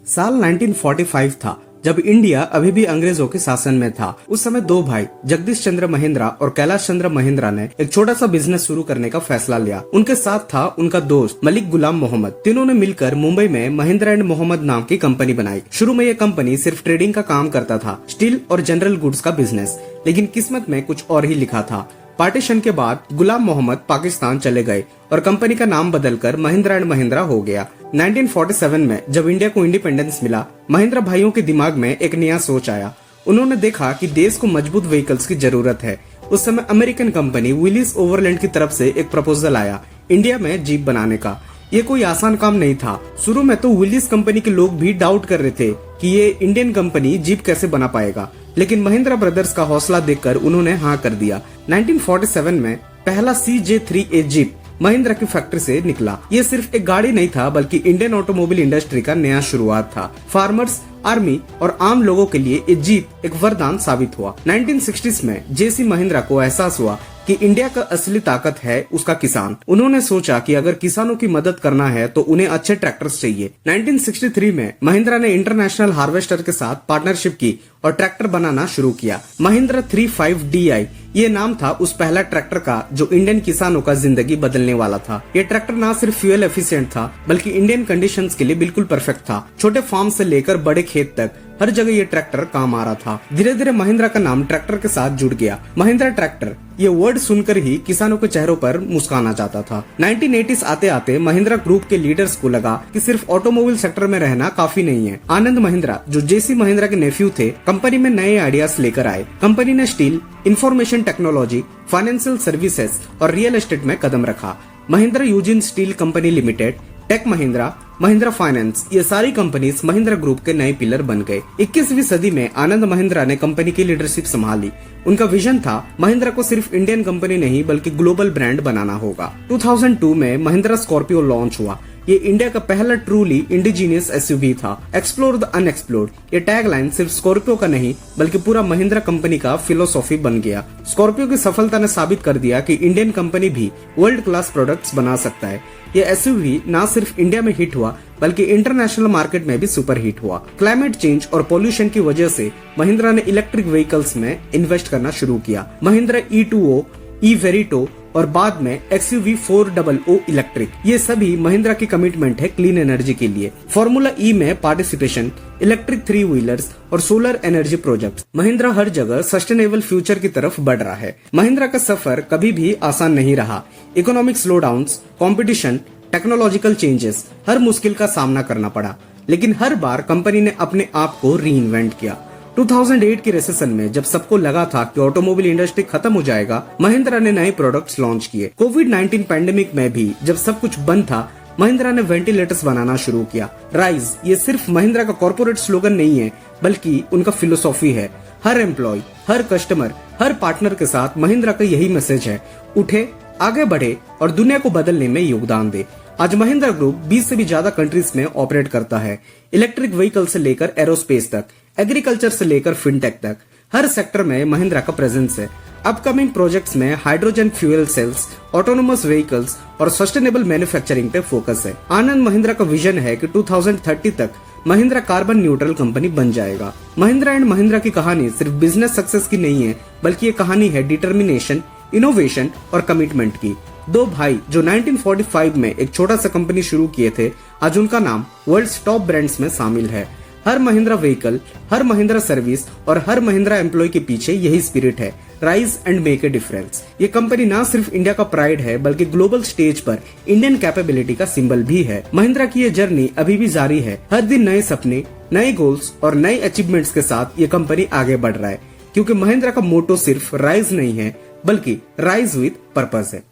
साल 1945 था जब इंडिया अभी भी अंग्रेजों के शासन में था। उस समय दो भाई जगदीश चंद्र महिंद्रा और कैलाश चंद्र महिंद्रा ने एक छोटा सा बिजनेस शुरू करने का फैसला लिया। उनके साथ था उनका दोस्त मलिक गुलाम मोहम्मद। तीनों ने मिलकर मुंबई में महिंद्रा एंड मोहम्मद नाम की कंपनी बनाई। शुरू में ये कंपनी सिर्फ ट्रेडिंग का काम करता था, स्टील और जनरल गुड्स का बिजनेस, लेकिन किस्मत में कुछ और ही लिखा था। पार्टीशन के बाद गुलाम मोहम्मद पाकिस्तान चले गए और कंपनी का नाम बदलकर महिंद्रा एंड महिंद्रा हो गया। 1947 में जब इंडिया को इंडिपेंडेंस मिला, महिंद्रा भाइयों के दिमाग में एक नया सोच आया। उन्होंने देखा कि देश को मजबूत व्हीकल्स की जरूरत है। उस समय अमेरिकन कंपनी विलिस ओवरलैंड की तरफ से एक प्रपोजल आया इंडिया में जीप बनाने का। ये कोई आसान काम नहीं था। शुरू में तो विलिस कंपनी के लोग भी डाउट कर रहे थे कि ये इंडियन कंपनी जीप कैसे बना पाएगा, लेकिन महिंद्रा ब्रदर्स का हौसला देखकर उन्होंने हाँ कर दिया। 1947 में पहला CJ3A जीप महिंद्रा की फैक्ट्री से निकला। ये सिर्फ एक गाड़ी नहीं था, बल्कि इंडियन ऑटोमोबाइल इंडस्ट्री का नया शुरुआत था। फार्मर्स, आर्मी और आम लोगों के लिए ये जीप एक वरदान साबित हुआ। 1960s में JC महिंद्रा को एहसास हुआ कि इंडिया का असली ताकत है उसका किसान। उन्होंने सोचा कि अगर किसानों की मदद करना है तो उन्हें अच्छे ट्रैक्टर्स चाहिए। 1963 में महिंद्रा ने इंटरनेशनल हार्वेस्टर के साथ पार्टनरशिप की और ट्रैक्टर बनाना शुरू किया। महिंद्रा 35DI ये नाम था उस पहला ट्रैक्टर का जो इंडियन किसानों का जिंदगी बदलने वाला था। ये ट्रैक्टर न सिर्फ फ्यूल एफिशिएंट था, बल्कि इंडियन कंडीशंस के लिए बिल्कुल परफेक्ट था। छोटे फार्म से लेकर बड़े खेत तक हर जगह ये ट्रैक्टर काम आ रहा था। धीरे धीरे महिंद्रा का नाम ट्रैक्टर के साथ जुड़ गया। महिंद्रा ट्रैक्टर ये वर्ड सुनकर ही किसानों के चेहरों पर मुस्कान आ जाता था। 1980s आते आते महिंद्रा ग्रुप के लीडर्स को लगा कि सिर्फ ऑटोमोबाइल सेक्टर में रहना काफी नहीं है। आनंद महिंद्रा जो JC महिंद्रा के नेफ्यू थे, कंपनी में नए आइडियाज लेकर आए। कंपनी ने steel, information technology, financial services और रियल एस्टेट में कदम रखा। Mahindra Ugine steel company limited, tech Mahindra, Mahindra finance, ये सारी कंपनीज महिंद्रा ग्रुप के नए पिलर बन गए। 21वीं सदी में आनंद महिंद्रा ने कंपनी की लीडरशिप संभाली। उनका विजन था महिंद्रा को सिर्फ इंडियन कंपनी नहीं बल्कि ग्लोबल ब्रांड बनाना होगा। 2002 में महिंद्रा स्कॉर्पियो लॉन्च हुआ। ये इंडिया का पहला ट्रूली इंडिजीनियस SUV था। एक्सप्लोर द अनएक्सप्लोर्ड, ये टैगलाइन सिर्फ स्कॉर्पियो का नहीं बल्कि पूरा महिंद्रा कंपनी का फिलोसॉफी बन गया। स्कॉर्पियो की सफलता ने साबित कर दिया कि इंडियन कंपनी भी वर्ल्ड क्लास प्रोडक्ट्स बना सकता है। ये SUV न सिर्फ इंडिया में हिट हुआ बल्कि इंटरनेशनल मार्केट में भी सुपर हिट हुआ। क्लाइमेट चेंज और पोल्यूशन की वजह से महिंद्रा ने इलेक्ट्रिक व्हीकल्स में इन्वेस्ट करना शुरू किया। महिंद्रा E2O, E-Verito और बाद में XUV 400 इलेक्ट्रिक, ये सभी महिंद्रा की कमिटमेंट है क्लीन एनर्जी के लिए। फॉर्मूला E में पार्टिसिपेशन, इलेक्ट्रिक 3 व्हीलर्स और सोलर एनर्जी प्रोजेक्ट्स। महिंद्रा हर जगह सस्टेनेबल फ्यूचर की तरफ बढ़ रहा है। महिंद्रा का सफर कभी भी आसान नहीं रहा। इकोनॉमिक स्लोडाउन्स, कंपटीशन, टेक्नोलॉजिकल चेंजेस, हर मुश्किल का सामना करना पड़ा, लेकिन हर बार कंपनी ने अपने आप को रीइन्वेंट किया। 2008 की रिसेशन में जब सबको लगा था कि ऑटोमोबाइल इंडस्ट्री खत्म हो जाएगा, महिंद्रा ने नए प्रोडक्ट्स लॉन्च किए। कोविड-19 पैंडेमिक में भी जब सब कुछ बंद था, महिंद्रा ने वेंटिलेटर्स बनाना शुरू किया। राइज ये सिर्फ महिंद्रा का कॉर्पोरेट स्लोगन नहीं है, बल्कि उनका फिलोसॉफी है। हर एम्प्लॉय, हर कस्टमर, हर पार्टनर के साथ महिंद्रा का यही मैसेज है, उठे, आगे बढ़े और दुनिया को बदलने में योगदान दे। आज महिंद्रा ग्रुप 20 से भी ज्यादा कंट्रीज में ऑपरेट करता है। इलेक्ट्रिक व्हीकल से लेकर एरोस्पेस तक, एग्रीकल्चर से लेकर फिनटेक तक, हर सेक्टर में महिंद्रा का प्रेजेंस है। अपकमिंग प्रोजेक्ट्स में hydrogen fuel cells, autonomous vehicles और सस्टेनेबल मैन्युफैक्चरिंग पे फोकस है। आनंद महिंद्रा का विजन है कि 2030 तक महिंद्रा कार्बन न्यूट्रल कंपनी बन जाएगा। महिंद्रा एंड महिंद्रा की कहानी सिर्फ बिजनेस सक्सेस की नहीं है, बल्कि ये कहानी है डिटर्मिनेशन, इनोवेशन और कमिटमेंट की। दो भाई जो 1945 में एक छोटा सा कंपनी शुरू किए थे, आज उनका नाम वर्ल्ड टॉप ब्रांड्स में शामिल है। हर महिंद्रा व्हीकल, हर महिंद्रा सर्विस और हर महिंद्रा एम्प्लॉय के पीछे यही स्पिरिट है, rise and make a difference. ये कंपनी ना सिर्फ इंडिया का प्राइड है बल्कि ग्लोबल स्टेज पर इंडियन कैपेबिलिटी का सिंबल भी है। महिंद्रा की ये जर्नी अभी भी जारी है। हर दिन नए सपने, नए गोल्स और नए अचीवमेंट्स के साथ ये कंपनी आगे बढ़ रहा है, क्योंकि महिंद्रा का मोटो सिर्फ राइज नहीं है बल्कि राइज विद पर्पस है।